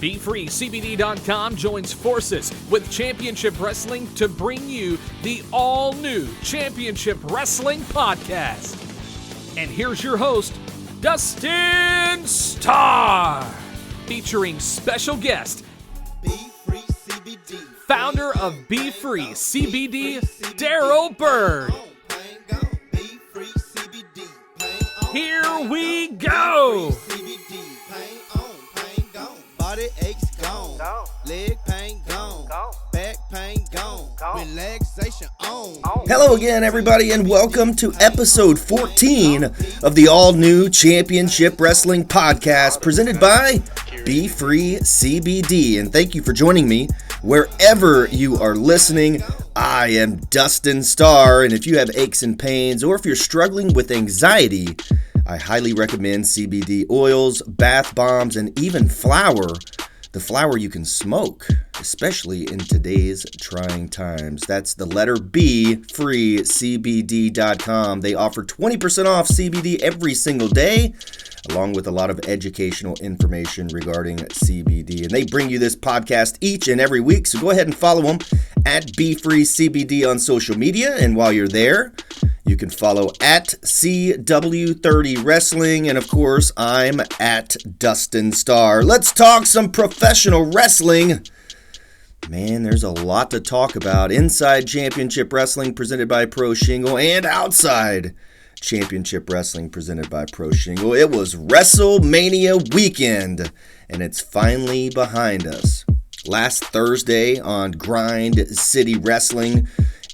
BFree CBD.com joins forces with Championship Wrestling to bring you the all-new Championship Wrestling podcast. And here's your host, Dustin Starr, featuring special guest, BFree CBD, founder of BFree CBD, Daryl Bird. Here we go! Body aches gone, leg pain gone, back pain gone, relaxation on. Hello again, everybody, and welcome to episode 14 of the all-new Championship Wrestling podcast presented by BFree CBD. And thank you for joining me wherever you are listening. I am Dustin Starr, and if you have aches and pains, or if you're struggling with anxiety, I highly recommend CBD oils, bath bombs, and even flour. The flour you can smoke, especially in today's trying times. That's the letter B, BFreeCBD.com. They offer 20% off CBD every single day, along with a lot of educational information regarding CBD. And they bring you this podcast each and every week, so go ahead and follow them at BFreeCBD on social media. And while you're there, you can follow at CW30 Wrestling, and of course, I'm at Dustin Starr. Let's talk some professional wrestling. Man, there's a lot to talk about. Inside Championship Wrestling presented by Pro Shingle, and outside Championship Wrestling presented by Pro Shingle. It was WrestleMania weekend, and it's finally behind us. Last Thursday on Grind City Wrestling,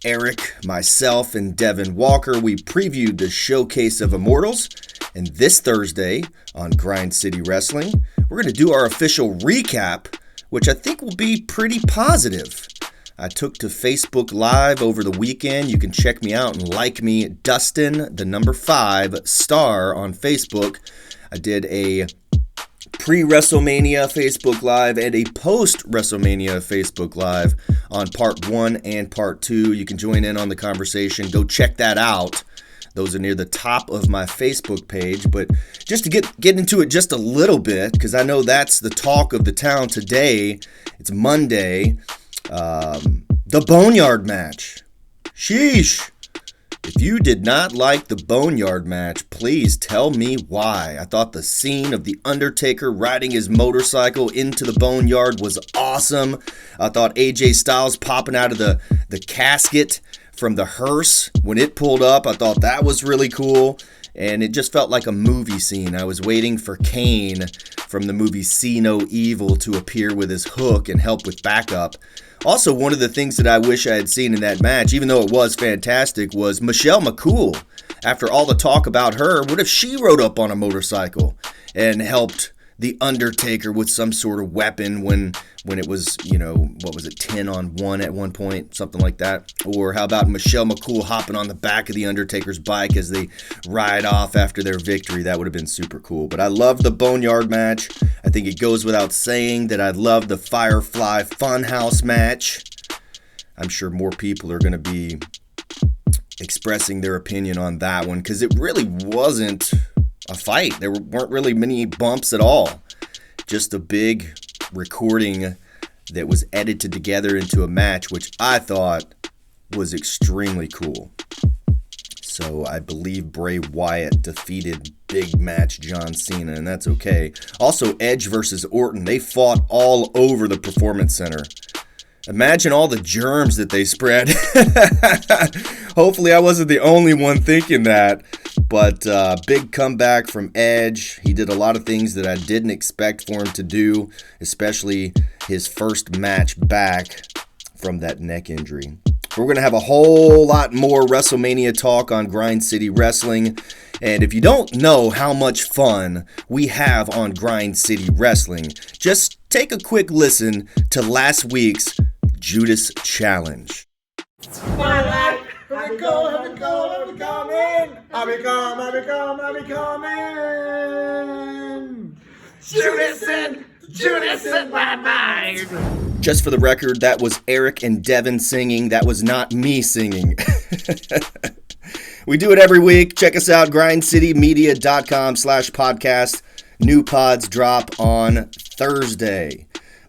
Eric, myself, and Devin Walker, we previewed the Showcase of Immortals. And this Thursday on Grind City Wrestling, we're going to do our official recap, which I think will be pretty positive. I took to Facebook Live over the weekend. You can check me out and like me, Dustin, the number 5, Star on Facebook. I did a pre-WrestleMania Facebook Live and a post-WrestleMania Facebook Live on part 1 and part 2. You can join in on the conversation. Go check that out. Those are near the top of my Facebook page. But just to get into it just a little bit, because I know that's the talk of the town today. It's Monday. The Boneyard match. Sheesh. If you did not like the Boneyard match, please tell me why. I thought the scene of The Undertaker riding his motorcycle into the Boneyard was awesome. I thought AJ Styles popping out of the casket from the hearse when it pulled up, I thought that was really cool. And it just felt like a movie scene. I was waiting for Kane from the movie See No Evil to appear with his hook and help with backup. Also, one of the things that I wish I had seen in that match, even though it was fantastic, was Michelle McCool. After all the talk about her, what if she rode up on a motorcycle and helped The Undertaker with some sort of weapon when it was, 10-on-1 at one point, something like that? Or how about Michelle McCool hopping on the back of The Undertaker's bike as they ride off after their victory? That would have been super cool. But I love the Boneyard match. I think it goes without saying that I love the Firefly Funhouse match. I'm sure more people are going to be expressing their opinion on that one because it really wasn't a fight. There weren't really many bumps at all. Just a big recording that was edited together into a match, which I thought was extremely cool. So I believe Bray Wyatt defeated Big Match John Cena, and that's okay. Also, Edge versus Orton, they fought all over the Performance Center. Imagine all the germs that they spread. Hopefully I wasn't the only one thinking that. But big comeback from Edge. He did a lot of things that I didn't expect for him to do, especially his first match back from that neck injury. We're going to have a whole lot more WrestleMania talk on Grind City Wrestling. And if you don't know how much fun we have on Grind City Wrestling, just take a quick listen to last week's Judas Challenge. I be coming. Judas in my mind. Just for the record, that was Eric and Devin singing. That was not me singing. We do it every week. Check us out, grindcitymedia.com/podcast. New pods drop on Thursday.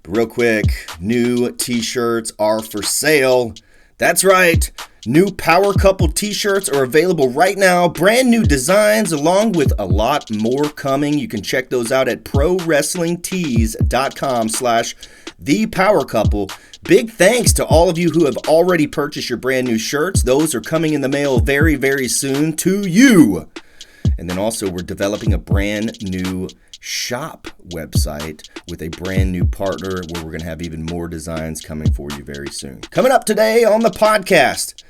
Real quick, new t-shirts are for sale. That's right. New Power Couple t-shirts are available right now. Brand new designs along with a lot more coming. You can check those out at prowrestlingtees.com/thepowercouple. Big thanks to all of you who have already purchased your brand new shirts. Those are coming in the mail very, very soon to you. And then also we're developing a brand new shop website with a brand new partner where we're going to have even more designs coming for you very soon. Coming up today on the podcast,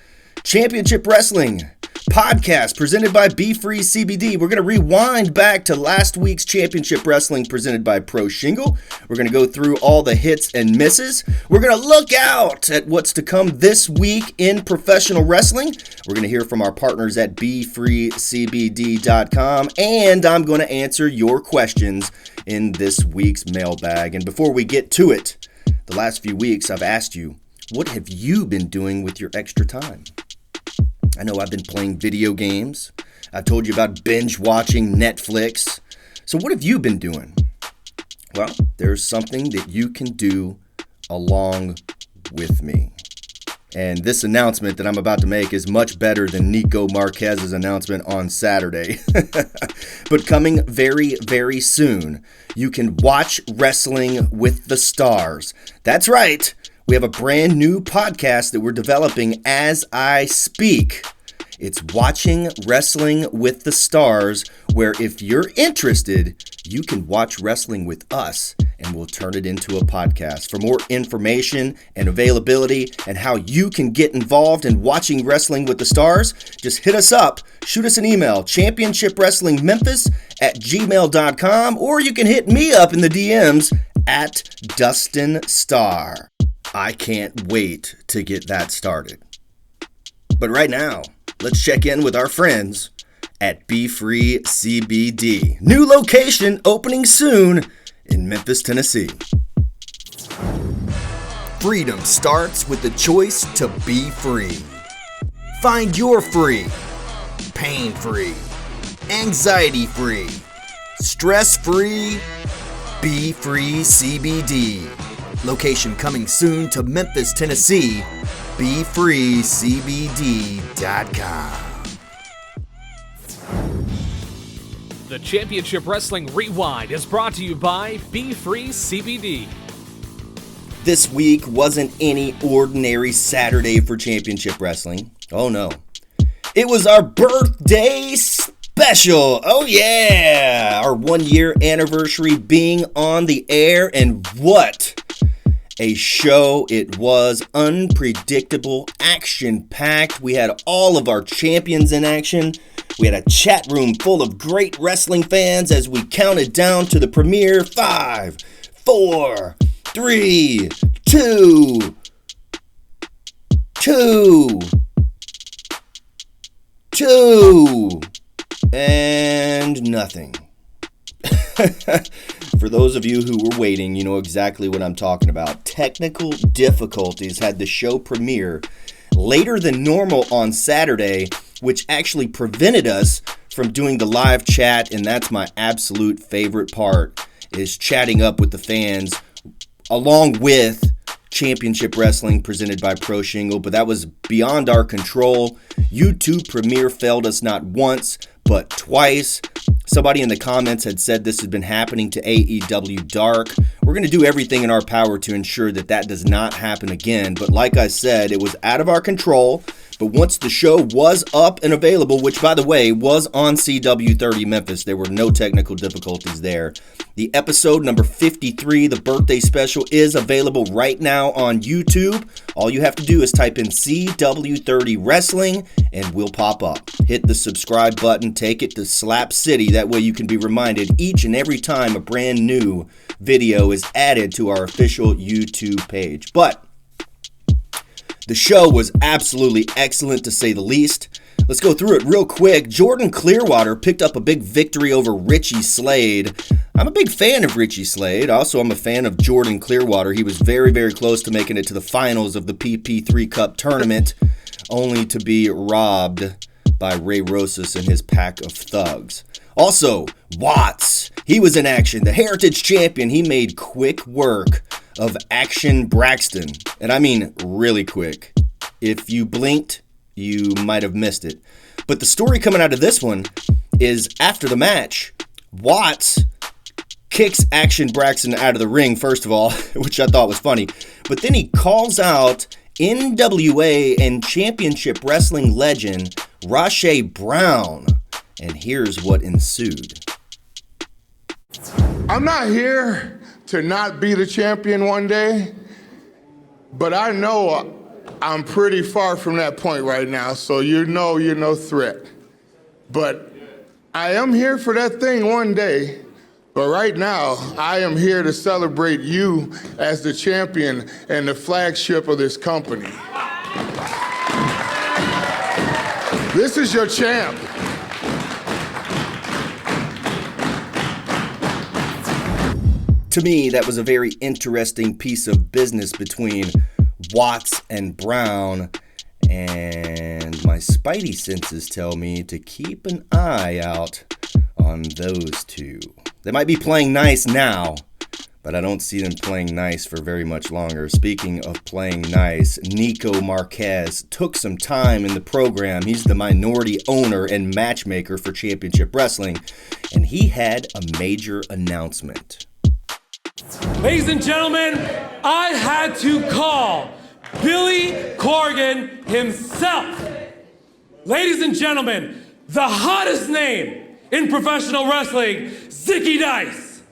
Championship Wrestling podcast presented by BFree CBD. We're going to rewind back to last week's Championship Wrestling presented by Pro Shingle. We're going to go through all the hits and misses. We're going to look out at what's to come this week in professional wrestling. We're going to hear from our partners at BFreeCBD.com, and I'm going to answer your questions in this week's mailbag. And before we get to it, the last few weeks I've asked you, what have you been doing with your extra time? I know I've been playing video games. I've told you about binge watching Netflix. So what have you been doing? Well, there's something that you can do along with me. And this announcement that I'm about to make is much better than Nico Marquez's announcement on Saturday. But coming very, very soon, you can watch Wrestling with the Stars. That's right. We have a brand new podcast that we're developing as I speak. It's Watching Wrestling with the Stars, where if you're interested, you can watch wrestling with us and we'll turn it into a podcast. For more information and availability and how you can get involved in watching Wrestling with the Stars, just hit us up, shoot us an email, championshipwrestlingmemphis@gmail.com, or you can hit me up in the DMs at Dustin Starr. I can't wait to get that started. But right now, let's check in with our friends at BFree CBD. New location opening soon in Memphis, Tennessee. Freedom starts with the choice to be free. Find your free, pain-free, anxiety-free, stress-free, BFree CBD. Location coming soon to Memphis, Tennessee. BFreeCBD.com. The Championship Wrestling Rewind is brought to you by BFree CBD. This week wasn't any ordinary Saturday for Championship Wrestling. Oh no. It was our birthday special. Oh yeah. Our 1-year anniversary being on the air, and what a show it was. Unpredictable, action-packed. We had all of our champions in action. We had a chat room full of great wrestling fans as we counted down to the premiere. 5, 4, 3, 2, and nothing. For those of you who were waiting, you know exactly what I'm talking about. Technical difficulties had the show premiere later than normal on Saturday, which actually prevented us from doing the live chat, and that's my absolute favorite part, is chatting up with the fans along with Championship Wrestling presented by Pro Shingle, but that was beyond our control. YouTube Premiere failed us not once, but twice. Somebody in the comments had said this had been happening to AEW Dark. We're going to do everything in our power to ensure that that does not happen again. But like I said, it was out of our control. But once the show was up and available, which by the way was on CW30 Memphis, there were no technical difficulties there. The episode number 53, the birthday special, is available right now on YouTube. All you have to do is type in CW30 Wrestling and we'll pop up. Hit the subscribe button, take it to Slap City. That way you can be reminded each and every time a brand new video is added to our official YouTube page. But the show was absolutely excellent, to say the least. Let's go through it real quick. Jordan Clearwater picked up a big victory over Richie Slade. I'm a big fan of Richie Slade. Also, I'm a fan of Jordan Clearwater. He was very, very close to making it to the finals of the PP3 Cup tournament, only to be robbed by Ray Rosas and his pack of thugs. Also, Watts. He was in action. The Heritage Champion. He made quick work of Action Braxton. And I mean really quick. If you blinked, you might have missed it. But the story coming out of this one is after the match, Watts kicks Action Braxton out of the ring, first of all, which I thought was funny. But then he calls out NWA and Championship Wrestling legend Rashay Brown. And here's what ensued. I'm not here to not be the champion one day, but I know I'm pretty far from that point right now, so you're no threat. But I am here for that thing one day. But right now, I am here to celebrate you as the champion and the flagship of this company. This is your champ. To me, that was a very interesting piece of business between Watts and Brown, and my spidey senses tell me to keep an eye out on those two. They might be playing nice now, but I don't see them playing nice for very much longer. Speaking of playing nice, Nico Marquez took some time in the program. He's the minority owner and matchmaker for Championship Wrestling, and he had a major announcement. Ladies and gentlemen, I had to call Billy Corgan himself. Ladies and gentlemen, the hottest name in professional wrestling, Zicky Dice.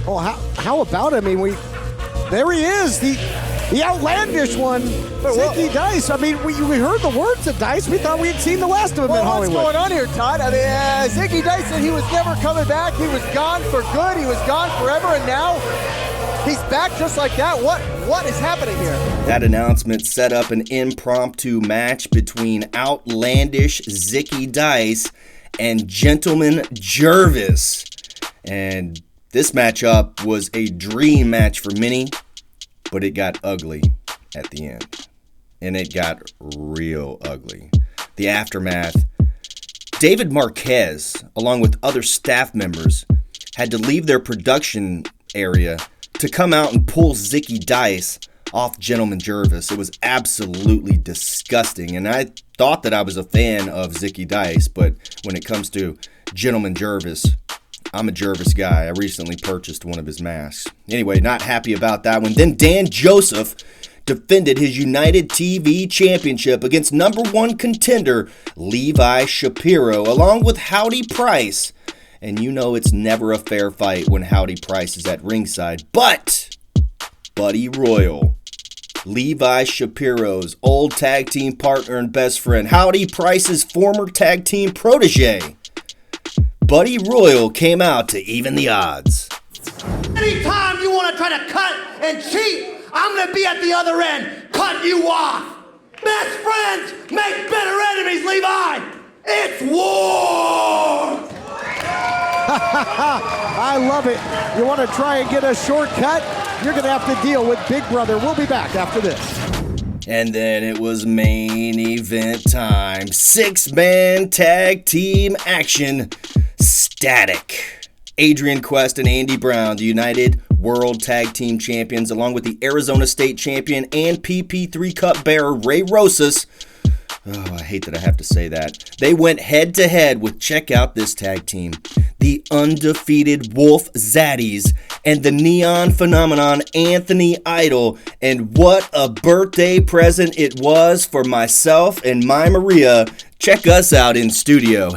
Oh, how about him? I mean, there he is, the outlandish one, Zicky Dice. I mean, we heard the words of Dice. We thought we had seen the last of him in Hollywood. What's going on here, Todd? I mean, Zicky Dice said he was never coming back. He was gone for good. He was gone forever, and now he's back just like that. What is happening here? That announcement set up an impromptu match between outlandish Zicky Dice and Gentleman Jervis. And this matchup was a dream match for many, but it got ugly at the end. And it got real ugly. The aftermath, David Marquez, along with other staff members, had to leave their production area to come out and pull Zicky Dice off Gentleman Jervis. It was absolutely disgusting. And I thought that I was a fan of Zicky Dice, but when it comes to Gentleman Jervis, I'm a Jervis guy. I recently purchased one of his masks. Anyway, not happy about that one. Then Dan Joseph defended his United TV Championship against number one contender Levi Shapiro, along with Howdy Price. And you know it's never a fair fight when Howdy Price is at ringside. But Buddy Royal, Levi Shapiro's old tag team partner and best friend, Howdy Price's former tag team protege, Buddy Royal came out to even the odds. Anytime you want to try to cut and cheat, I'm going to be at the other end, cut you off. Best friends make better enemies, Levi. It's war. I love it. You want to try and get a shortcut? You're going to have to deal with Big Brother. We'll be back after this. And then it was main event time. 6-man tag team action. Static. Adrian Quest and Andy Brown, the United World Tag Team Champions, along with the Arizona State Champion and PP3 Cup bearer Ray Rosas. Oh, I hate that I have to say that. They went head-to-head with, check out this tag team, the undefeated Wolf Zaddies and the Neon Phenomenon Anthony Idol. And what a birthday present it was for myself and my Maria. Check us out in studio.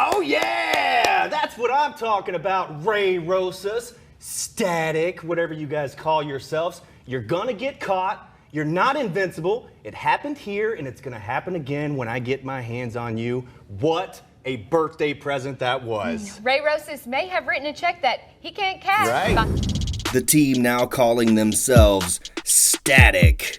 Oh yeah, that's what I'm talking about, Ray Rosas, Static, whatever you guys call yourselves. You're gonna get caught. You're not invincible. It happened here, and it's gonna happen again when I get my hands on you. What a birthday present that was. Ray Rosas may have written a check that he can't cash. Right. The team now calling themselves Static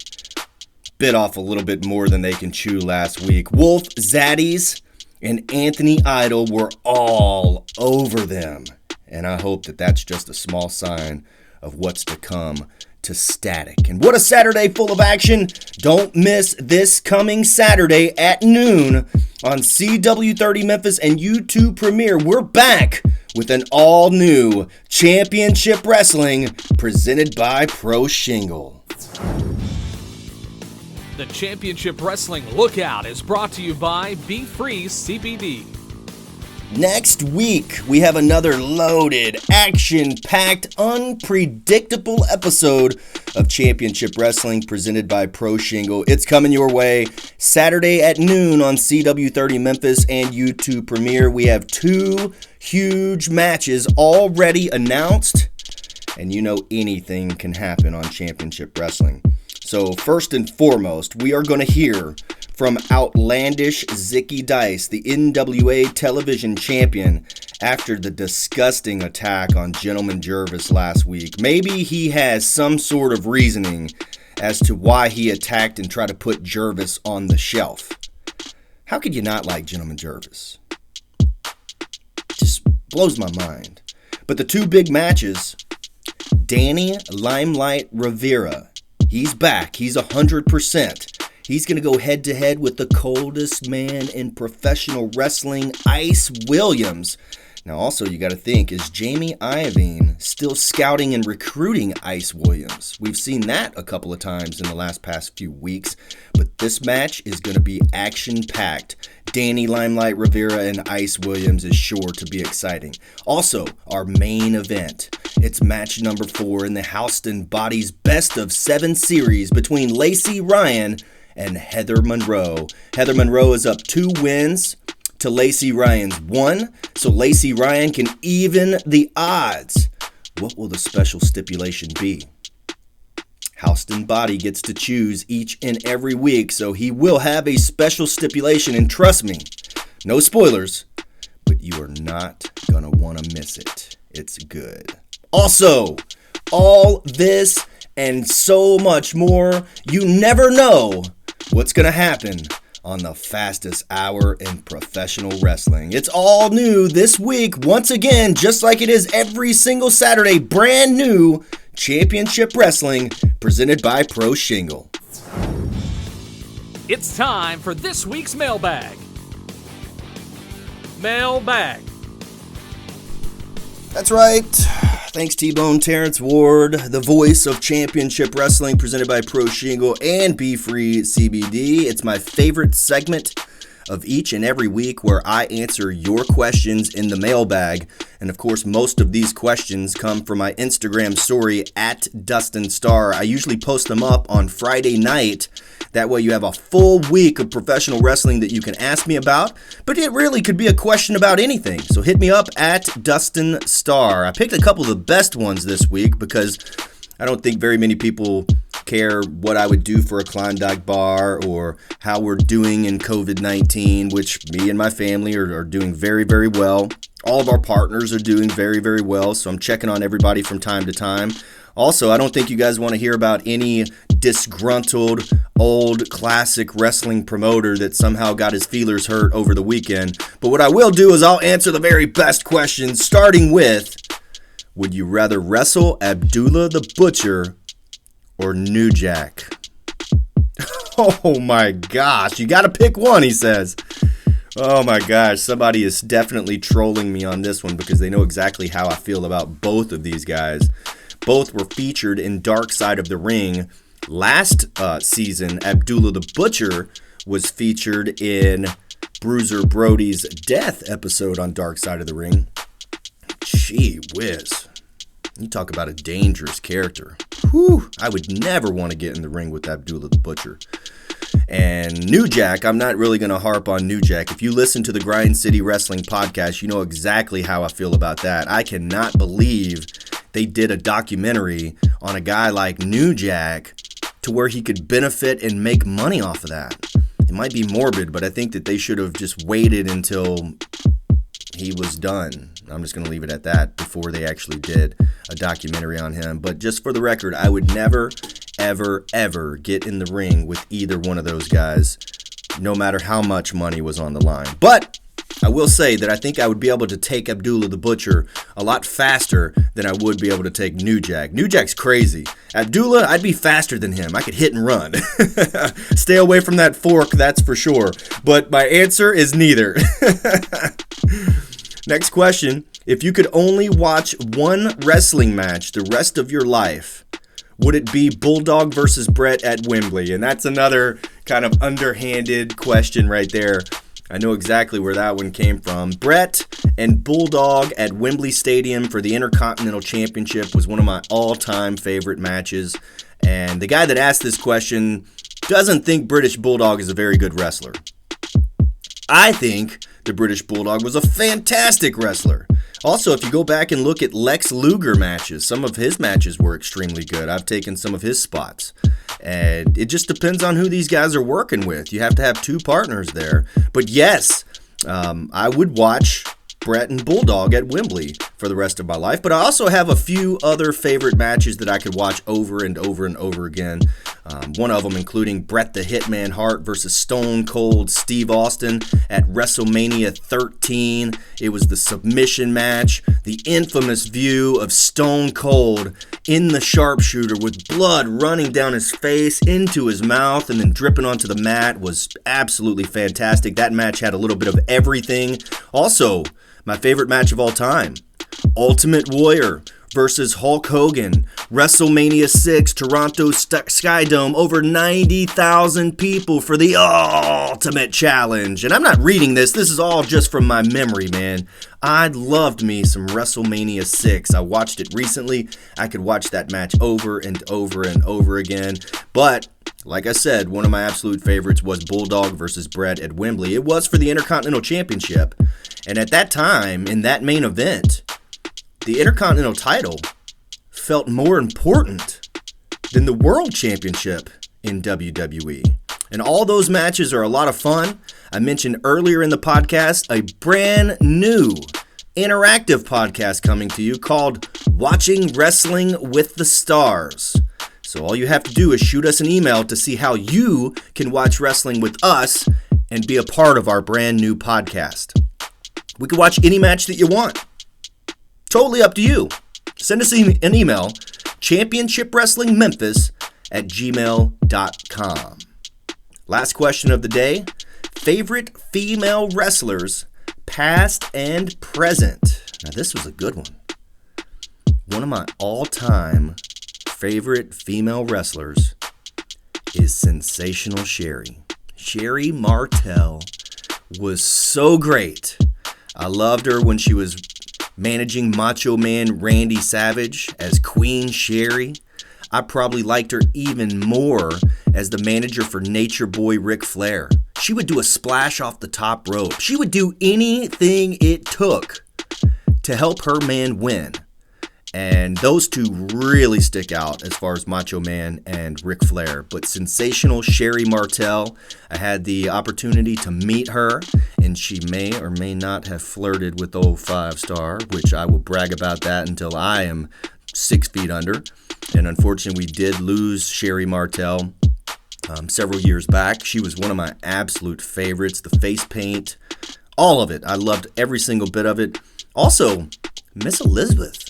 bit off a little bit more than they can chew last week. Wolf Zaddies and Anthony Idol were all over them. And I hope that that's just a small sign of what's to come to Static. And what a Saturday full of action. Don't miss this coming Saturday at noon on CW30 Memphis and YouTube Premiere. We're back with an all-new Championship Wrestling presented by Pro Shingle. The Championship Wrestling Lookout is brought to you by BFree CBD. Next week, we have another loaded, action-packed, unpredictable episode of Championship Wrestling presented by Pro Shingle. It's coming your way Saturday at noon on CW30 Memphis and YouTube Premiere. We have 2 huge matches already announced, and you know anything can happen on Championship Wrestling. So first and foremost, we are going to hear from Outlandish Zicky Dice, the NWA television champion, after the disgusting attack on Gentleman Jervis last week. Maybe he has some sort of reasoning as to why he attacked and tried to put Jervis on the shelf. How could you not like Gentleman Jervis? Just blows my mind. But the 2 big matches, Danny Limelight Rivera, he's back. He's 100%. He's going to go head-to-head with the coldest man in professional wrestling, Ice Williams. Now, also, you got to think, is Jamie Iovine still scouting and recruiting Ice Williams? We've seen that a couple of times in the past few weeks, but this match is going to be action-packed. Danny Limelight Rivera and Ice Williams is sure to be exciting. Also, our main event. It's match number 4 in the Houston Bodies Best of 7 series between Lacey Ryan and Heather Monroe. Heather Monroe is up 2 wins to Lacey Ryan's 1, so Lacey Ryan can even the odds. What will the special stipulation be? Houston Body gets to choose each and every week, so he will have a special stipulation, and trust me, no spoilers, but you are not gonna want to miss it. It's good. Also, all this and so much more, you never know what's going to happen on the fastest hour in professional wrestling. It's all new this week. Once again, just like it is every single Saturday, brand new Championship Wrestling presented by Pro Shingle. It's time for this week's Mailbag. Mailbag. That's right. Thanks T-Bone Terrence Ward, the voice of Championship Wrestling presented by Pro Shingle and BFree CBD. It's my favorite segment of each and every week where I answer your questions in the mailbag. And of course, most of these questions come from my Instagram story at Dustin Starr. I usually post them up on Friday night. That way you have a full week of professional wrestling that you can ask me about, but it really could be a question about anything. So hit me up at Dustin Starr. I picked a couple of the best ones this week because I don't think very many people care what I would do for a Klondike bar or how we're doing in COVID-19, which me and my family are doing very, very well. All of our partners are doing very, very well, so I'm checking on everybody from time to time. Also, I don't think you guys want to hear about any disgruntled, old, classic wrestling promoter that somehow got his feelers hurt over the weekend. But what I will do is I'll answer the very best questions, starting with, would you rather wrestle Abdullah the Butcher or New Jack? Oh my gosh, you got to pick one, he says. Oh my gosh, somebody is definitely trolling me on this one because they know exactly how I feel about both of these guys. Both were featured in Dark Side of the Ring. Last season, Abdullah the Butcher was featured in Bruiser Brody's death episode on Dark Side of the Ring. Gee whiz. You talk about a dangerous character. Whew, I would never want to get in the ring with Abdullah the Butcher. And New Jack, I'm not really going to harp on New Jack. If you listen to the Grind City Wrestling podcast, you know exactly how I feel about that. I cannot believe they did a documentary on a guy like New Jack to where he could benefit and make money off of that. It might be morbid, but I think that they should have just waited until he was done. I'm just going to leave it at that before they actually did a documentary on him. But just for the record, I would never, ever, ever get in the ring with either one of those guys, no matter how much money was on the line. But I will say that I think I would be able to take Abdullah the Butcher a lot faster than I would be able to take New Jack. New Jack's crazy. Abdullah, I'd be faster than him. I could hit and run. Stay away from that fork, that's for sure. But my answer is neither. Next question If you could only watch one wrestling match the rest of your life, would it be Bulldog versus Brett at Wembley? And that's another kind of underhanded question right there. I know exactly where that one came from. Brett and Bulldog at Wembley Stadium for the Intercontinental Championship was one of my all-time favorite matches. And the guy that asked this question doesn't think British Bulldog is a very good wrestler. I think the British Bulldog was a fantastic wrestler. Also, if you go back and look at Lex Luger matches, some of his matches were extremely good. I've taken some of his spots. And it just depends on who these guys are working with. You have to have two partners there. But yes, I would watch Brett and Bulldog at Wembley for the rest of my life. But I also have a few other favorite matches that I could watch over and over and over again. One of them including Bret the Hitman Hart versus Stone Cold Steve Austin at WrestleMania 13. It was the submission match. The infamous view of Stone Cold in the sharpshooter with blood running down his face into his mouth and then dripping onto the mat was absolutely fantastic. That match had a little bit of everything. Also, my favorite match of all time, Ultimate Warrior versus Hulk Hogan, WrestleMania 6, Toronto Skydome, over 90,000 people for the Ultimate Challenge. And I'm not reading this is all just from my memory, man. I loved me some WrestleMania 6. I watched it recently. I could watch that match over and over and over again. But like I said, one of my absolute favorites was Bulldog versus Brett at Wembley. It was for the Intercontinental Championship. And at that time, in that main event, the Intercontinental title felt more important than the World Championship in WWE. And all those matches are a lot of fun. I mentioned earlier in the podcast a brand new interactive podcast coming to you called Watching Wrestling with the Stars. So all you have to do is shoot us an email to see how you can watch wrestling with us and be a part of our brand new podcast. We can watch any match that you want. Totally up to you. Send us an email, championshipwrestlingmemphis@gmail.com. Last question of the day. Favorite female wrestlers, past and present. Now this was a good one. One of my all-time favorite female wrestlers is Sensational Sherri. Sherri Martel was so great. I loved her when she was managing Macho Man Randy Savage as Queen Sherri. I probably liked her even more as the manager for Nature Boy Ric Flair. She would do a splash off the top rope. She would do anything it took to help her man win. And those two really stick out as far as Macho Man and Ric Flair. But Sensational Sherri Martel, I had the opportunity to meet her, and she may or may not have flirted with old 5-Star, which I will brag about that until I am 6 feet under. And unfortunately, we did lose Sherri Martel several years back. She was one of my absolute favorites. The face paint, all of it. I loved every single bit of it. Also, Miss Elizabeth.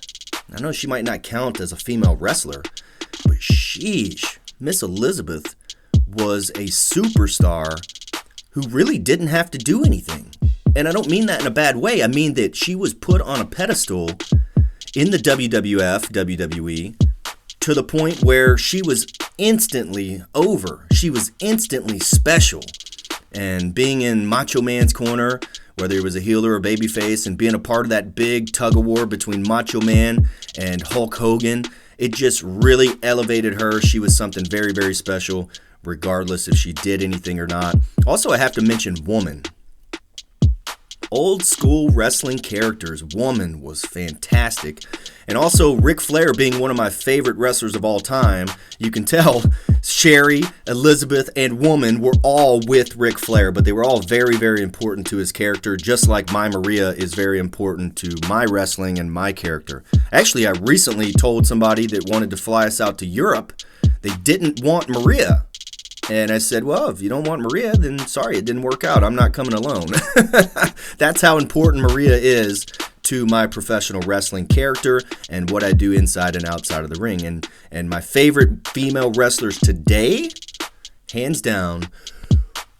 I know she might not count as a female wrestler, but sheesh, Miss Elizabeth was a superstar who really didn't have to do anything. And I don't mean that in a bad way. I mean that she was put on a pedestal in the WWF, WWE, to the point where she was instantly over. She was instantly special. And being in Macho Man's corner, whether it was a heel or a babyface, and being a part of that big tug-of-war between Macho Man and Hulk Hogan, it just really elevated her. She was something very, very special, regardless if she did anything or not. Also, I have to mention Woman. Old school wrestling characters. Woman was fantastic. And also Ric Flair being one of my favorite wrestlers of all time. You can tell Sherri, Elizabeth, and Woman were all with Ric Flair, but they were all very, very important to his character, just like my Maria is very important to my wrestling and my character. Actually, I recently told somebody that wanted to fly us out to Europe, they didn't want Maria. And I said, well, if you don't want Maria, then sorry, it didn't work out. I'm not coming alone. That's how important Maria is to my professional wrestling character and what I do inside and outside of the ring. And my favorite female wrestlers today, hands down,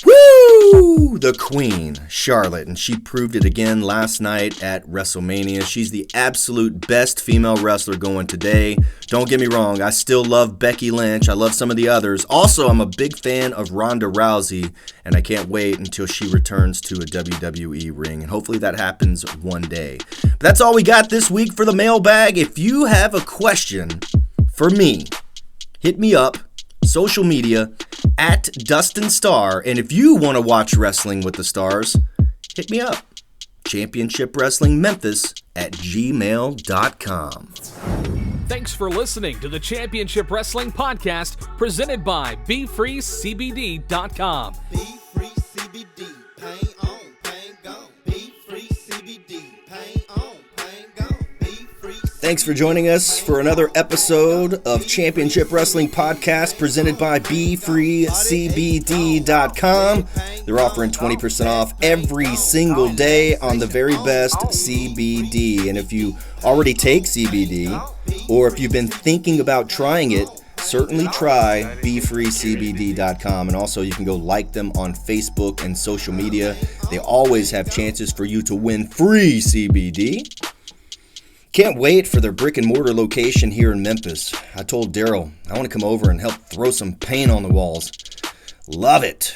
woo! Woo! The Queen, Charlotte, and she proved it again last night at WrestleMania. She's the absolute best female wrestler going today. Don't get me wrong, I still love Becky Lynch. I love some of the others. Also, I'm a big fan of Ronda Rousey, and I can't wait until she returns to a WWE ring, and hopefully that happens one day. But that's all we got this week for the mailbag. If you have a question for me, hit me up. Social media at Dustin Starr. And if you want to watch Wrestling with the Stars, hit me up. Championship Wrestling Memphis at gmail.com. Thanks for listening to the Championship Wrestling Podcast presented by BFreeCBD.com. BFree CBD, pain on, pain gone. BFree CBD, pain on, pain gone. Thanks for joining us for another episode of Championship Wrestling Podcast presented by BFreeCBD.com. They're offering 20% off every single day on the very best CBD. And if you already take CBD, or if you've been thinking about trying it, certainly try BFreeCBD.com. And also you can go like them on Facebook and social media. They always have chances for you to win free CBD. Can't wait for their brick and mortar location here in Memphis. I told Daryl I want to come over and help throw some paint on the walls. Love it.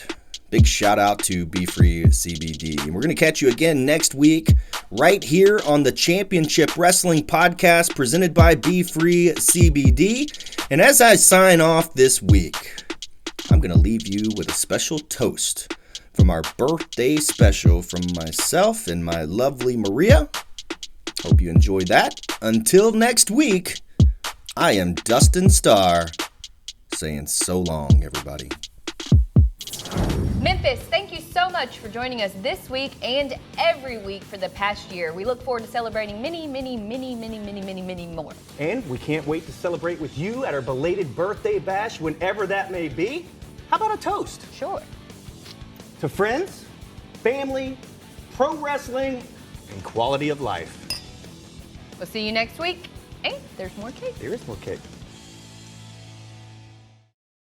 Big shout out to BFree CBD. And we're going to catch you again next week right here on the Championship Wrestling Podcast presented by BFree CBD. And as I sign off this week, I'm going to leave you with a special toast from our birthday special from myself and my lovely Maria. Hope you enjoyed that. Until next week, I am Dustin Starr saying so long, everybody. Memphis, thank you so much for joining us this week and every week for the past year. We look forward to celebrating many more. And we can't wait to celebrate with you at our belated birthday bash, whenever that may be. How about a toast? Sure. To friends, family, pro wrestling, and quality of life. We'll see you next week. And there's more cake. There is more cake.